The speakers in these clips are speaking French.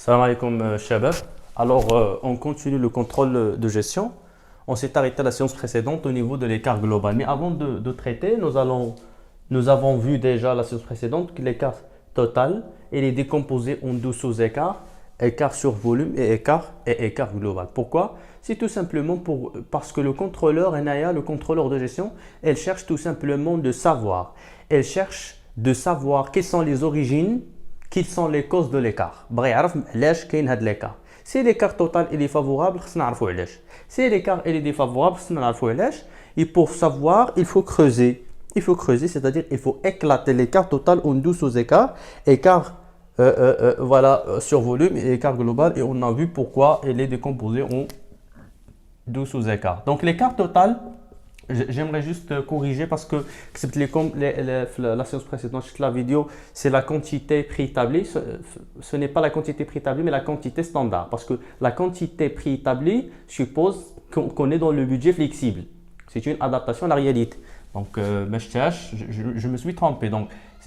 Salam alaikum, Shabab. Alors, on continue le contrôle de gestion. On s'est arrêté à la séance précédente au niveau de l'écart global. Mais avant de traiter, nous avons vu déjà la séance précédente que l'écart total il est décomposé en deux sous-écarts, écart sur volume et écart global. Pourquoi? C'est tout simplement parce que le contrôleur, Enaya, le contrôleur de gestion, elle cherche tout simplement de savoir. Elle cherche de savoir quelles sont les origines, quelles sont les causes de l'écart. Si l'écart total il est favorable, si l'écart il est défavorable, et pour savoir, il faut creuser. Il faut creuser, c'est-à-dire il faut éclater l'écart total en deux sous-écarts, écart sur volume et écart global. Et on a vu pourquoi il est décomposé en deux sous-écarts. Donc l'écart total, j'aimerais juste corriger parce que la séance précédente, la vidéo, c'est la quantité préétablie. Ce n'est pas la quantité préétablie, mais la quantité standard. Parce que la quantité préétablie suppose qu'on est dans le budget flexible. C'est une adaptation à la réalité. Donc, je me suis trompé.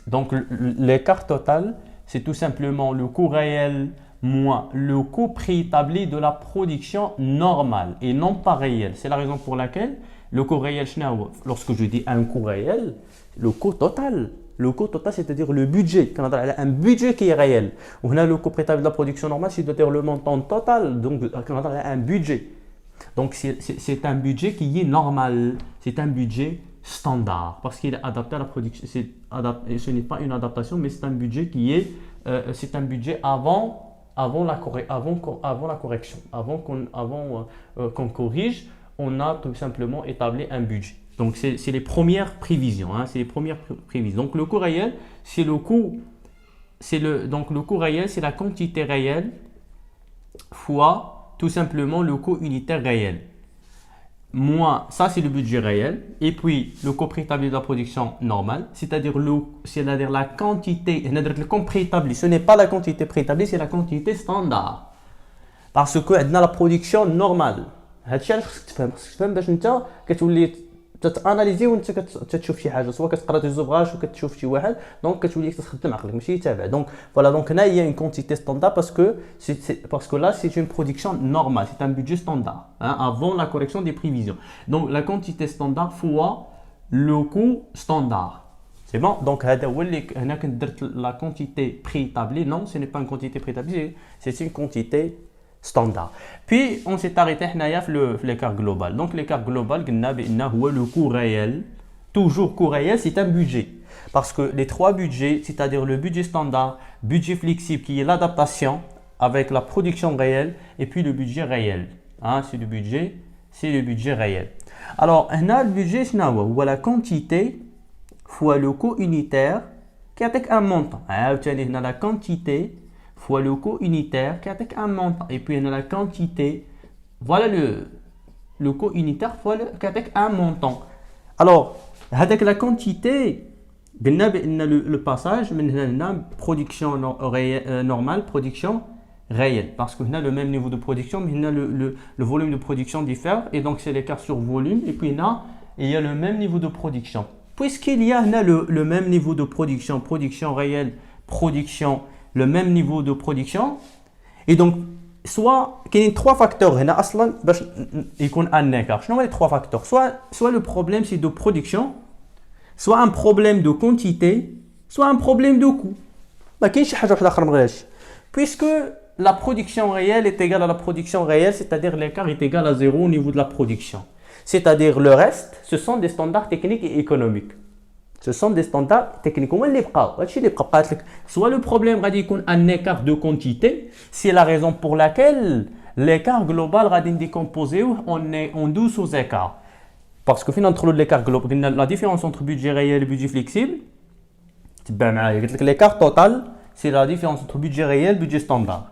Donc l'écart total, c'est tout simplement le coût réel moins le coût préétabli de la production normale et non pas réel. C'est la raison pour laquelle le coût réel, lorsque je dis un coût réel, le coût total, c'est-à-dire le budget. Quand on a un budget qui est réel, on a le coût préétabli de la production normale, c'est-à-dire le montant total. Donc, quand on a un budget, donc c'est un budget qui est normal, c'est un budget standard parce qu'il est adapté à la production. Ce n'est pas une adaptation, mais c'est un budget qui est, c'est un budget avant la correction, avant qu'on corrige. On a tout simplement établi un budget. Donc, c'est les premières prévisions. Donc, le coût réel, c'est le coût. Donc, le coût réel, c'est la quantité réelle fois tout simplement le coût unitaire réel. Moins, ça, c'est le budget réel. Et puis, le coût préétabli de la production normale, c'est-à-dire la quantité, le coût préétabli. Ce n'est pas la quantité préétablie, c'est la quantité standard. Parce que on a la production normale. هادشي علاش خصك تفهم باش انت كتولي تاناليزي وانت كتشوف شي حاجه سواء كتقرا دي زوفراج ولا كتشوف شي واحد دونك كتولي تخدم عقلك ماشي تابع دونك فوالا دونك هنا هي une quantité standard parce que là c'est une production normale, c'est un budget standard avant la correction des prévisions. Donc la quantité standard fois le coût standard. C'est bon. Donc هذا هو اللي هنا كنت درت la quantité préétablie. Non, ce n'est pas une quantité préétablie, c'est une quantité standard. Puis on s'est arrêté sur l'écart global. Donc l'écart global, le coût réel, toujours coût réel, c'est un budget. Parce que les trois budgets, c'est-à-dire le budget standard, budget flexible qui est l'adaptation avec la production réelle et puis le budget réel. C'est le budget réel. Alors, on a le budget, c'est la quantité fois le coût unitaire qui a un montant. On a la quantité fois le coût unitaire qui a un montant. Et puis, on a la quantité, voilà le coût unitaire fois qui a un montant. Alors, avec la quantité, le passage, production normale, production réelle. Parce qu'on a le même niveau de production, mais le volume de production diffère. Et donc, c'est l'écart sur volume. Et puis, il y a le même niveau de production. Puisqu'il y a le même niveau de production, production réelle, production le même niveau de production. Et donc, soit il y a trois facteurs. Il y a un écart. Je les trois facteurs. Soit le problème c'est de production, soit un problème de quantité, soit un problème de coût. Puisque la production réelle est égale à la production réelle, c'est-à-dire l'écart est égal à 0 au niveau de la production. C'est-à-dire le reste, ce sont des standards techniques et économiques. Ce sont des standards techniques. Soit le problème est un écart de quantité, c'est la raison pour laquelle l'écart global est décomposé en 12 sous-écarts. Parce que finalement, l'écart global, la différence entre budget réel et budget flexible, l'écart total, c'est la différence entre budget réel et budget standard.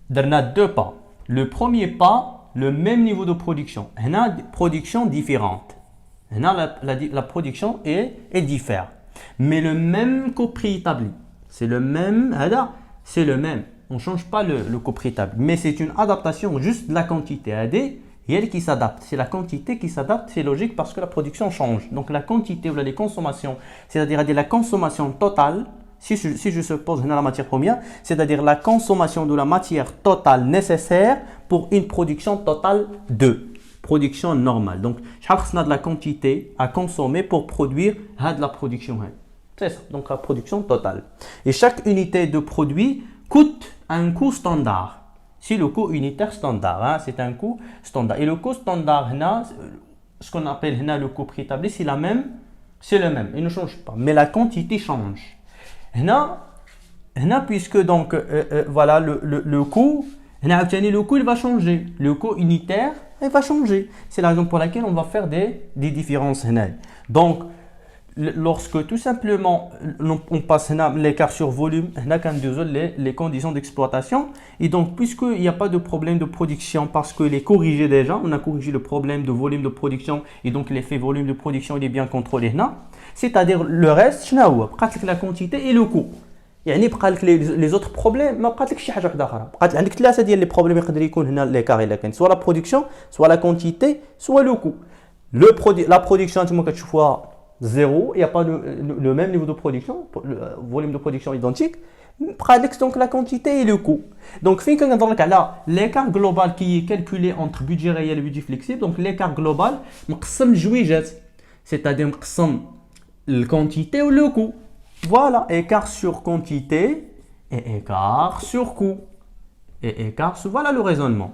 Il y a deux pas. Le premier pas, le même niveau de production. Il y a une production différente. La production est diffère. Mais le même coût préétabli. C'est le même. On ne change pas le coût préétabli. Mais c'est une adaptation juste de la quantité. Elle qui s'adapte. C'est la quantité qui s'adapte. C'est logique parce que la production change. Donc la quantité ou les consommations, c'est-à-dire la consommation totale, si je suppose la matière première, c'est-à-dire la consommation de la matière totale nécessaire pour une production totale de production normale. Donc, on a de la quantité à consommer pour produire de la production. C'est ça, donc la production totale. Et chaque unité de produit coûte un coût standard. Si le coût unitaire standard, c'est un coût standard. Et le coût standard, ce qu'on appelle le coût préétabli, c'est le même, il ne change pas. Mais la quantité change. Puisque donc, voilà, le coût, le coût il va changer. Le coût unitaire, il va changer. C'est la raison pour laquelle on va faire des différences. Donc, lorsque tout simplement on passe l'écart sur volume, les conditions d'exploitation. Et donc, puisqu'il n'y a pas de problème de production, parce qu'il est corrigé déjà, on a corrigé le problème de volume de production, et donc l'effet volume de production il est bien contrôlé. C'est-à-dire le reste, la quantité et le coût. يعني بقى لك les autres problèmes ما بقات لك شي حاجه واحده اخرى بقات عندك ثلاثه ديال لي بروبليم يقدر يكون هنا l'écart الا كان soit la production soit la quantité soit le coût. La production انتما كتشوفوها zéro, il n'y a pas le même niveau de production, le volume de production identique. Donc la quantité et le coût. Donc, l'écart global qui est calculé entre budget réel et budget flexible, donc l'écart global, c'est-à-dire la quantité ou le coût. Voilà, écart sur quantité et écart sur coût. Et écart sur, voilà le raisonnement.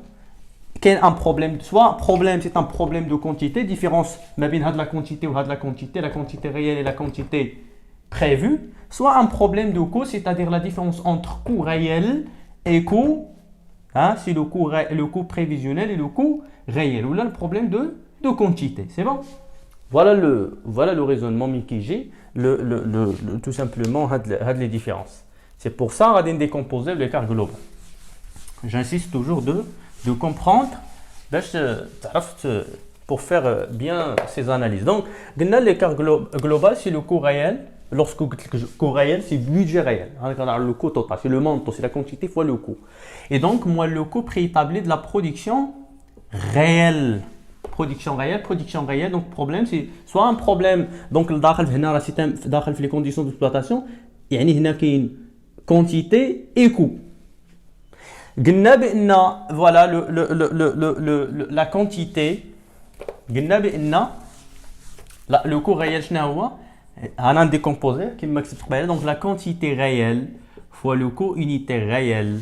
Quel un problème, soit problème, c'est un problème de quantité, différence de la quantité ou de la quantité réelle et la quantité prévue, soit un problème de coût, c'est-à-dire la différence entre coût réel et coût, c'est le coût prévisionnel et le coût réel, ou là le problème de quantité, c'est bon? Voilà le raisonnement Mikiji, tout simplement les différences. C'est pour ça qu'on a décomposé l'écart global. J'insiste toujours de comprendre pour faire bien ces analyses. Donc, l'écart global, c'est le coût réel. Lorsque le coût réel, c'est le budget réel. Le coût total, c'est le montant, c'est la quantité fois le coût. Et donc, moi, le coût préétabli de la production réelle. Production réelle. Donc, problème, c'est soit un problème. Donc, dans les conditions d'exploitation, il y a une quantité et coût. Voilà la quantité. Le coût réel, on a décomposé. Donc la quantité réelle fois le coût unitaire réel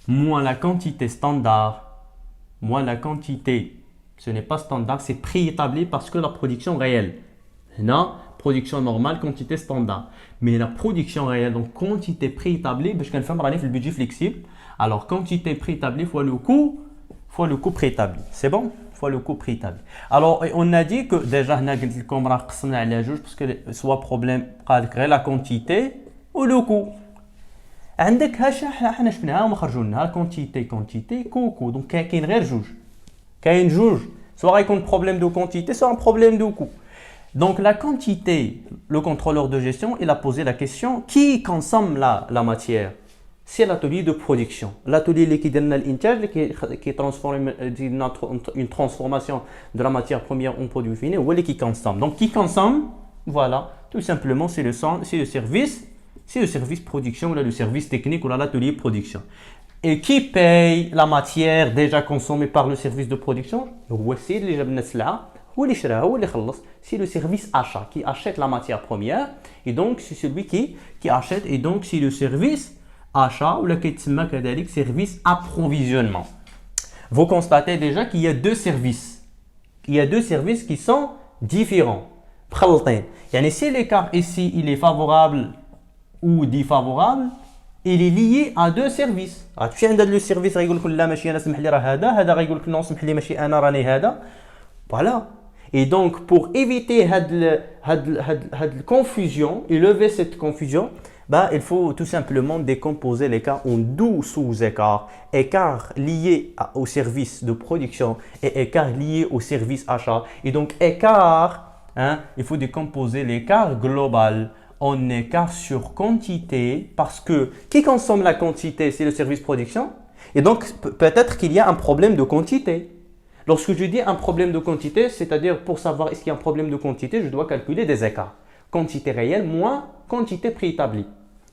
moins la quantité standard moins la quantité. Ce n'est pas standard, c'est préétabli parce que la production réelle. Production normale, quantité standard. Mais la production réelle, donc quantité préétablie, parce qu'on fait le budget flexible. Alors, quantité préétablie fois le coût préétabli. C'est bon? Fois le coût préétabli. Alors, on a dit que déjà, on a dit qu'on a parce que soit problème, la quantité ou le coût. عندك حنا شفناها وما خرجوا لنا quantité coût. Donc, كاين غير جوج. Soit il y a un problème de quantité, soit un problème de coût. Donc, la quantité, le contrôleur de gestion, il a posé la question qui consomme la matière? C'est l'atelier de production. L'atelier qui donne l'intérêt, qui transforme une transformation de la matière première en produit fini, ou qui consomme. Donc, qui consomme? Voilà, tout simplement, c'est le service production, ou le service technique, ou l'atelier production. Et qui paye la matière déjà consommée par le service de production? C'est le service achat qui achète la matière première. Et donc, c'est celui qui achète. Et donc, c'est le service achat ou le service approvisionnement. Vous constatez déjà qu'il y a deux services. Il y a deux services qui sont différents. Si l'écart ici il est favorable ou défavorable, il est lié à deux services. Tu as le service qui dit لا ماشي انا سمح لي راه هذا غيقول لك non سمح لي ماشي انا راني هذا. Voilà. Et donc pour éviter cette confusion et lever cette confusion, il faut tout simplement décomposer l'écart en 12 sous-écarts. Écart lié au service de production et écart lié au service achat. Et donc écart, il faut décomposer l'écart global en écart sur quantité parce que qui consomme la quantité, c'est le service production. Et donc peut-être qu'il y a un problème de quantité. Lorsque je dis un problème de quantité, c'est-à-dire pour savoir est-ce qu'il y a un problème de quantité, je dois calculer des écarts. Quantité réelle moins quantité préétablie.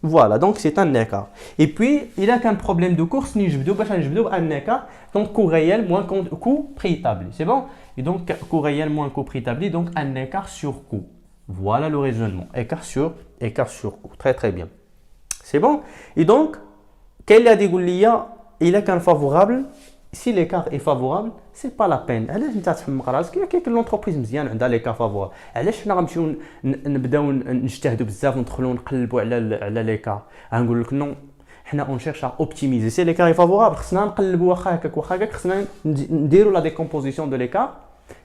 Voilà, donc c'est un écart. Et puis, il y a qu'un problème de course, ni je un écart, donc coût réel moins coût préétabli. C'est bon? Et donc, coût réel moins coût préétabli, donc un écart sur coût. Voilà le raisonnement. Écart sur coût. Très très bien. C'est bon? Et donc, quel a dit il est qu'un favorable. Si l'écart est favorable, ce n'est pas la peine. علاش انت تحمق راسك كاين l'entreprise مزيان عندها l'écart favorable. علاش حنا غنمشيو نبداو نجتهدوا بزاف وندخلوا نقلبوا على l'écart. غنقول لك نو حنا اون شيرش ا اوبتيميزي سي l'écart est favorable خصنا نقلبوا واخا هكاك خصنا نديروا لا ديكومبوزيسيون دو l'écart.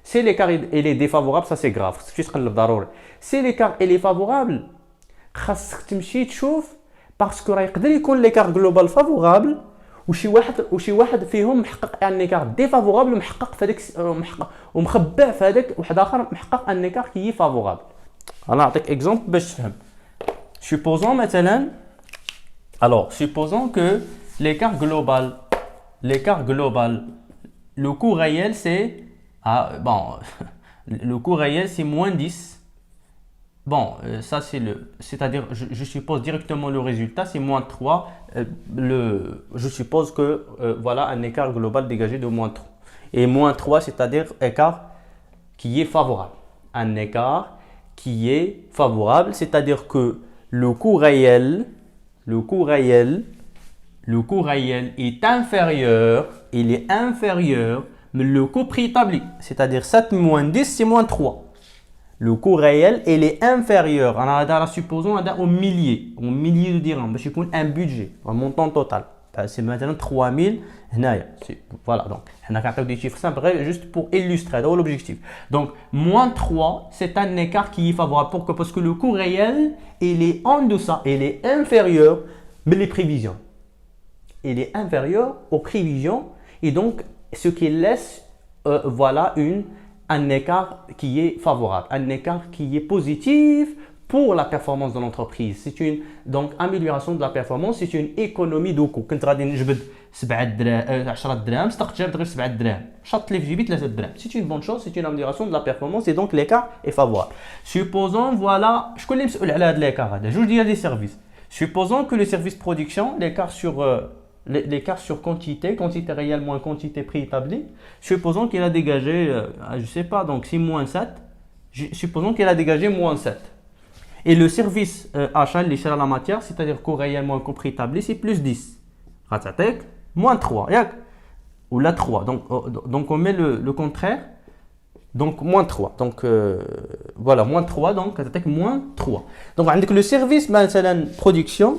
Si l'écart il est défavorable, ça c'est grave. خصك تقلب ضروري. Si l'écart il est favorable, خاصك تمشي تشوف باسكو راه يقدر يكون l'écart global favorable وشي واحد فيهم محقق ان ايكار ديفافورابل ومحقق في هذاك ومخبع في هذاك واحد اخر محقق ان ايكار كي فافورابل. انا نعطيك اكزومبل باش تفهم. supposons مثلا supposons que l'écart global le coût réel c'est le coût réel c'est moins 10. Bon, ça c'est-à-dire, je suppose directement le résultat, c'est moins 3. Je suppose que voilà un écart global dégagé de moins 3. Et moins 3, c'est-à-dire écart qui est favorable. Un écart qui est favorable, c'est-à-dire que le coût réel est inférieur, mais le coût préétabli, c'est-à-dire 7 moins 10, c'est moins 3. Le coût réel il est inférieur. Supposons au millier de dirhams. C'est un budget, un montant total. C'est maintenant 3000. Voilà, donc on a des chiffres simples juste pour illustrer l'objectif. Donc, moins 3, c'est un écart qui est favorable. Pourquoi? Parce que le coût réel, il est en deçà, il est inférieur, mais les prévisions. Il est inférieur aux prévisions et donc ce qui laisse voilà un écart qui est favorable, un écart qui est positif pour la performance de l'entreprise. C'est une donc amélioration de la performance, c'est une économie de coût. كنت غادي نجبد 7 دراهم 10 دراهم صدقت جابت غير 7 دراهم شاط لي في جيبي 3 دراهم. C'est une bonne chose, c'est une amélioration de la performance et donc l'écart est favorable. Supposons voilà شكون اللي مسؤول على هذا l'écart هذا جوج ديال لي سيرفيس. Supposons que le service production l'écart sur quantité réelle moins quantité préétablie, supposons qu'il a dégagé, je ne sais pas, donc si moins 7, supposons qu'il a dégagé moins 7. Et le service achat, l'échelle la matière, c'est-à-dire coût réel moins coût préétabli, c'est plus 10. Moins 3, ou la 3. Donc on met le contraire, donc moins 3. Donc voilà, moins 3, donc moins 3. Donc avec le service, production,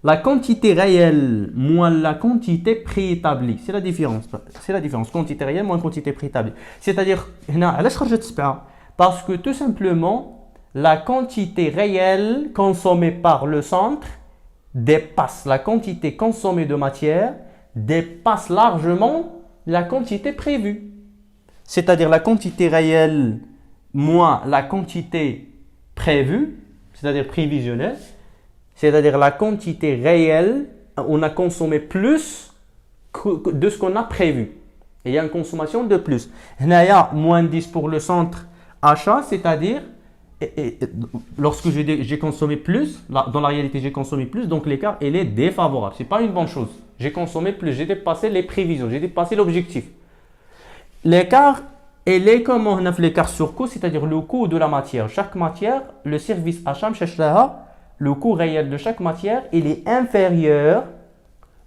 la quantité réelle moins la quantité préétablie, c'est la différence. Quantité réelle moins quantité préétablie. C'est-à-dire, parce que tout simplement, la quantité réelle consommée par le centre dépasse la quantité consommée de matière, dépasse largement la quantité prévue. C'est-à-dire la quantité réelle moins la quantité prévue, c'est-à-dire prévisionnelle. C'est-à-dire la quantité réelle, on a consommé plus de ce qu'on a prévu. Et il y a une consommation de plus. Il y a moins 10 pour le centre achat, c'est-à-dire lorsque j'ai consommé plus, dans la réalité j'ai consommé plus, donc l'écart il est défavorable. Ce n'est pas une bonne chose. J'ai consommé plus, j'ai dépassé les prévisions, j'ai dépassé l'objectif. L'écart, il est comme on a fait l'écart sur coût, c'est-à-dire le coût de la matière. Chaque matière, le service achat, le coût réel de chaque matière, il est inférieur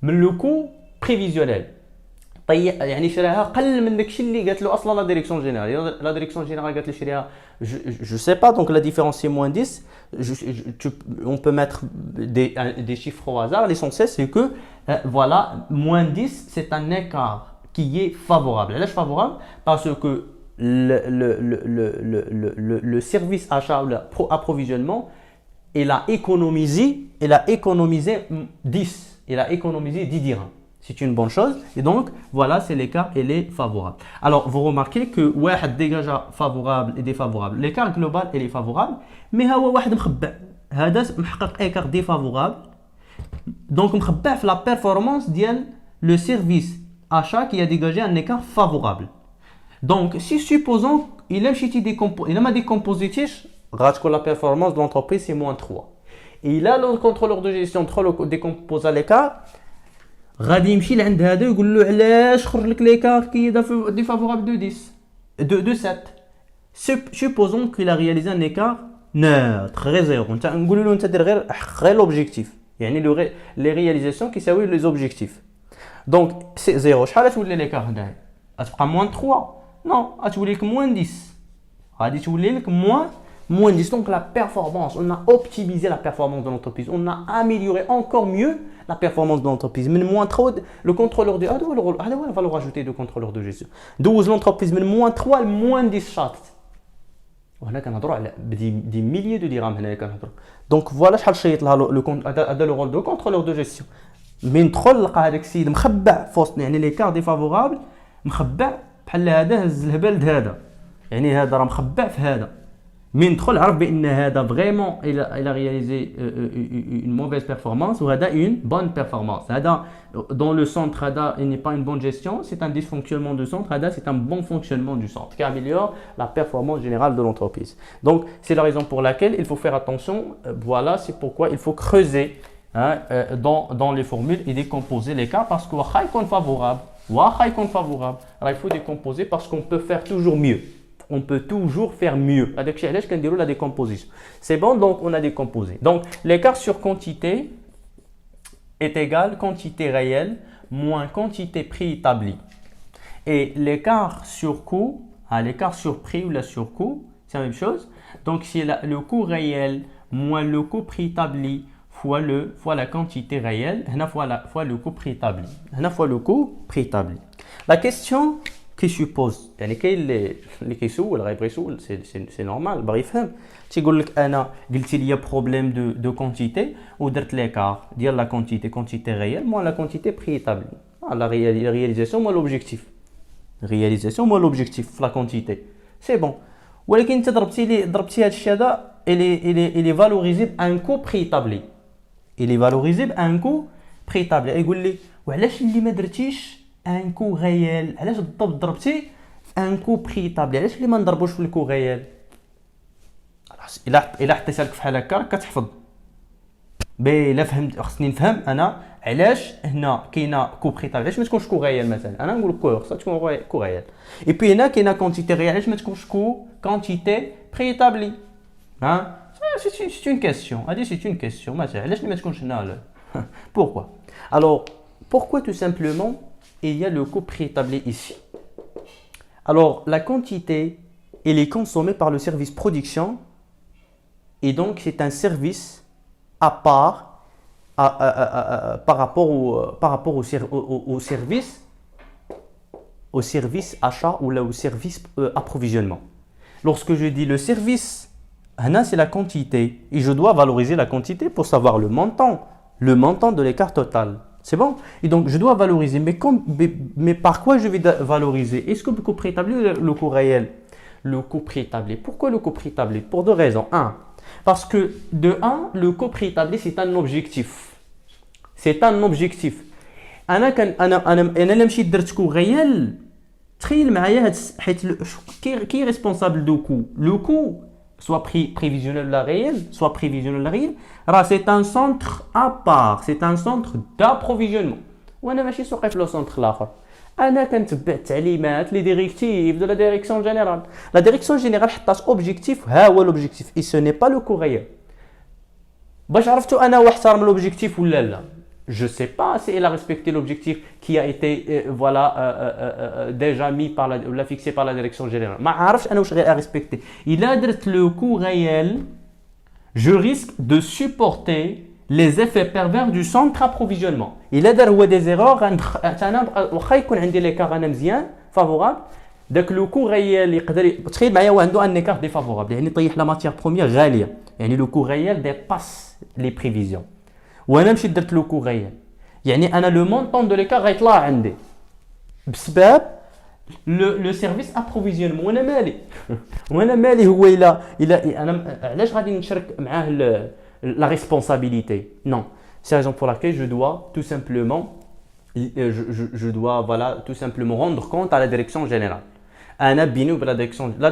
mais le coût prévisionnel. يعني شراها قل من داكشي اللي قالت له اصلا لا ديريكسيون جينيرال. لا ديريكسيون جينيرال قالت له شريها je sais pas, donc la différence c'est moins 10. On peut mettre des chiffres au hasard. L'essentiel c'est que voilà, moins 10 c'est un écart qui est favorable. Elle est favorable parce que le service achat, l'approvisionnement, il a économisé 10. Il a économisé 10 dirhams. C'est une bonne chose. Et donc, voilà, c'est l'écart, il est favorable. Alors, vous remarquez que واحد dégage favorable et défavorable. L'écart global, il est favorable. Mais هو واحد مخبع. هذا محقق écart défavorable. Donc, مخبع في la performance ديال le service achat qui a dégagé un écart favorable. Donc, si supposons il a décomposé, la performance de l'entreprise c'est moins 3. Et là, le contrôleur de gestion décompose à l'écart. غادي يمشي لعند هذا يقول له علاش خرج لك l'écart qui est défavorable de 10 de 7. Supposons qu'il a réalisé un écart neutre غير زيرو. انت نقول له انت دير غير l'objectif. يعني les réalisations qui ساوي les objectifs. Donc c'est 0. شحال تولي l'écart هنايا؟ غتبقى moins 3. Non, غتولي لك moins 10. غادي تولي لك moins 10. Donc la performance, on a optimisé la performance de l'entreprise. On a amélioré encore mieux la performance de l'entreprise. Mais moins trop, le contrôleur de... la valeur ajoutée de contrôleur de gestion. 12 l'entreprise, mais moins 3, moins 10 charte. Voilà, كنهضروا على des milliers de dirhams هنايا كنهضروا. Donc voilà شحال شيط لها le rôle de contrôleur de gestion. من ندخل نلقى هذاك السيد مخبع في وسط يعني لي كار ديفافورابل مخبع بحال هذا هز الهبال هذا. يعني هذا راه مخبع في هذا. من ندخل عرف بان هذا فريمون il a réalisé une mauvaise performance ou هذا une bonne performance. هذا dans le centre هذا il n'est pas une bonne gestion, c'est un dysfonctionnement du centre. هذا c'est un bon fonctionnement du centre qui améliore la performance générale de l'entreprise. Donc c'est la raison pour laquelle il faut faire attention. Voilà, c'est pourquoi il faut creuser dans les formules et décomposer les cas parce que waxa يكون favorable, alors il faut décomposer parce qu'on peut faire toujours mieux. On peut toujours faire mieux. La décomposition. C'est bon, donc on a décomposé. Donc l'écart sur quantité est égal quantité réelle moins quantité prix établi. Et l'écart sur coût, l'écart sur prix ou la sur coût, c'est la même chose. Donc c'est le coût réel moins le coût prix établi fois la quantité réelle, fois le coût prix établi. Fois le coût prix établi. La question qui suppose يعني كاين اللي كيسول غيبغي يسول سي نورمال باغي يفهم تيقول لك انا قلتي لي بروبليم دو كونتيتي ودرت ليكار ديال لا كونتيتي ريال مو لا كونتيتي بري ايتابلي لا رياليزاسيون مو لوبجيكتيف في لا كونتيتي سي بون ولكن انت ضربتي هذا الشيء هذا il est valorisé بان كو بري ايتابلي يقول لي وعلاش اللي ما درتيش ان كو غيال علاش بالضبط ضربتي في ان كو بري ايتابلي علاش اللي ما نضربوش في الكو غيال الا حطيتها لك بحال هكا كتحفظ الا فهمت خصني نفهم انا علاش هنا كاينه كو بري ايتابلي علاش ما تكونش كو غيال مثلا انا نقول كو خصها تكون كو غيال اي بي هنا كاينه كونتيتي غيال علاش ما تكونش كونتيتي بري ايتابلي c'est une question c'est une question مثلا علاش ما تكونش هنا pourquoi tout simplement il y a le coût préétabli ici. Alors, la quantité, elle est consommée par le service production et donc c'est un service à part par rapport au service achat ou là, au service approvisionnement. Lorsque je dis le service, c'est la quantité et je dois valoriser la quantité pour savoir le montant de l'écart total. C'est bon. Et donc, je dois valoriser. Mais par quoi je vais valoriser? Est-ce que le coût préétabli ou le coût réel? Le coût préétabli. Pourquoi le coût préétabli? Pour deux raisons. Parce que de le coût préétabli, c'est un objectif. أنا مشيت درت كو réel. تخيل معايا حيت qui est responsable du coût? Le coût, soit prévisionnel ou la réelle, c'est un centre à part, c'est un centre d'approvisionnement. وانا ماشي سوقي في لو سونتر الاخر انا كنتبع التعليمات لي ديريكتيف دو لا ديريكسيون جينيرال حطات اوبجيكتيف ها هو لوبجيكتيف اي سو ني با لو كو ريال باش عرفتوا انا واحترم لوبجيكتيف ولا لا je sais pas si elle a respecté l'objectif qui a été déjà mis par la fixé par la direction générale ما عرفتش انا واش غير respecté il a درت le coût réel je risque de supporter les effets pervers du centre approvisionnement. Il a دار هو des erreurs انا واخا يكون عندي l'écart انا مزيان favorable داك لو كو ريال يقدر تخيل معايا هو عنده ان écart défavorable يعني طيح لا ماتيير بروميير غاليه يعني لو كو ريال ديباس لي بريفيزيون وانا مشيت درت لو كو ريال يعني انا لو مونطون دو l'écart غيطلع عندي بسبب لو سيرفيس ابروفيزيونمون وانا مالي هو الا انا علاش غادي نشارك معاه la responsabilité. Non, c'est la raison pour laquelle je dois tout simplement tout simplement rendre compte à la direction générale. La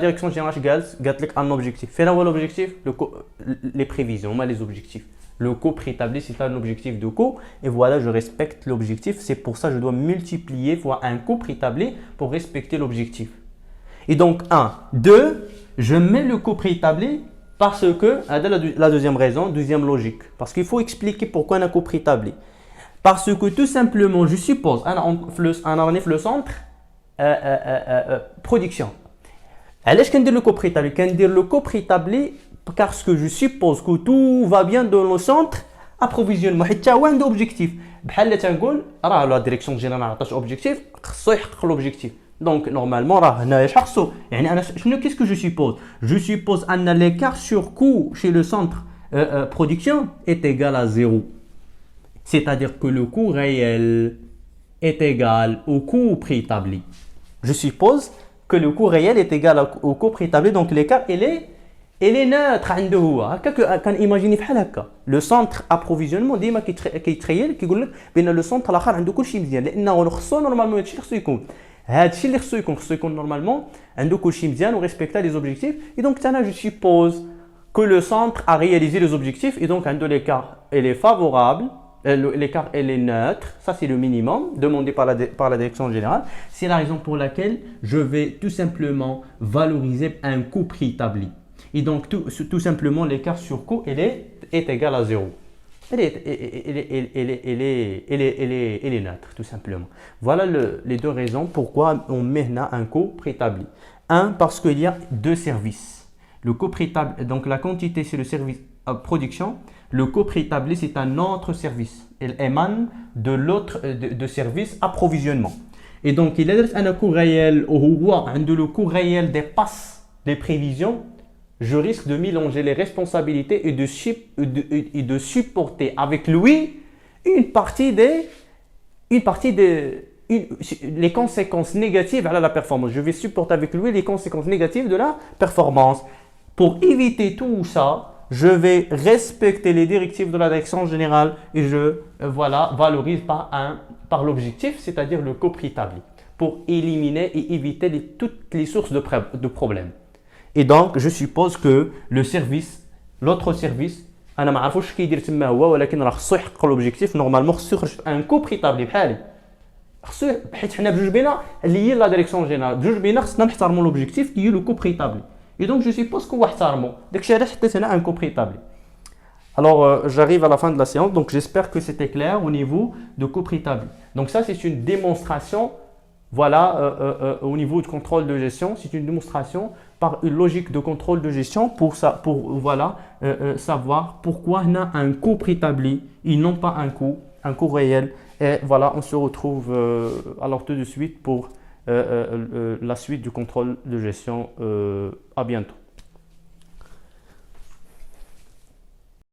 direction générale قالت لك un objectif. فين هو l'objectif? Les prévisions, les objectifs. Le coût préétabli, c'est un objectif de coût. Et voilà, je respecte l'objectif. C'est pour ça que je dois multiplier fois un coût préétabli pour respecter l'objectif. Et donc, 1. 2, je mets le coût préétabli parce que, la deuxième raison, deuxième logique. Parce qu'il faut expliquer pourquoi un coût préétabli. Parce que tout simplement, je suppose, on est le centre production. علاش كندير le coût préétabli كندير le coût préétabli parce que je suppose que tout va bien dans le centre approvisionnement حيت تا هو عنده objectif بحال تنقول راه لا ديريكسيون جينيرال عطاش objectif خصو يحقق l'objectif donc normalement راه هنايا اش خصو يعني انا شنو qu'est-ce que je suppose ان l'écart sur coût chez le centre production est égal à 0 c'est-à-dire que le coût réel est égal au coût préétabli. Je suppose que le coût réel est égal au coût préétabli, donc l'écart il est neutre عنده هو هكا كنيماجيني بحال هكا لو سونتر ابروفيزيونمون ديما كيتخيل كيقول لك بان لو سونتر الاخر عنده كلشي مزيان لانه خصو نورمالمون هادشي اللي خصو يكون نورمالمون عنده كلشي مزيان وريسبكتا لي زوبجيكتيف اي دونك انا جو سيبوز que le centre a réalisé les objectifs et donc عنده l'écart il est favorable. L'écart elle est neutre, ça c'est le minimum demandé par la direction générale. C'est la raison pour laquelle je vais tout simplement valoriser un coût préétabli. Et donc tout simplement l'écart sur coût est égal à 0. Elle est neutre tout simplement. Voilà les deux raisons pourquoi on met un coût préétabli. Un, parce qu'il y a deux services. Le coût préétabli, donc la quantité c'est le service production. Le coût préétabli, c'est un autre service. Il émane de l'autre de service approvisionnement. Et donc, il a un coût réel, le coût réel dépasse les prévisions. Je risque de mélanger les responsabilités et de supporter avec lui les conséquences négatives à la performance. Je vais supporter avec lui les conséquences négatives de la performance. Pour éviter tout ça, je vais respecter les directives de la direction générale et je valorise par l'objectif, c'est-à-dire le coût préétabli, pour éliminer et éviter toutes les sources de problèmes. Et donc, je suppose que l'autre service, أنا ما عرفوش كيدير تما هو ولكن راه خصو يحقق l'objectif normalement خصو يخرج un coût préétabli بحالي. خصو حيت حنا بجوج بينا اللي هي لا ديريكسيون جينيرال بجوج بينا خصنا نحترموا l'objectif qui est le coût préétabli. Et donc, je suppose qu'on va faire un coût préétabli. Alors, j'arrive à la fin de la séance. Donc, j'espère que c'était clair au niveau de coût préétabli. Donc, ça, c'est une démonstration. Voilà, au niveau de contrôle de gestion, c'est une démonstration par une logique de contrôle de gestion pour savoir pourquoi on a un coût préétabli et non pas un coût réel. Et voilà, on se retrouve alors tout de suite pour la suite du contrôle de gestion. À bientôt.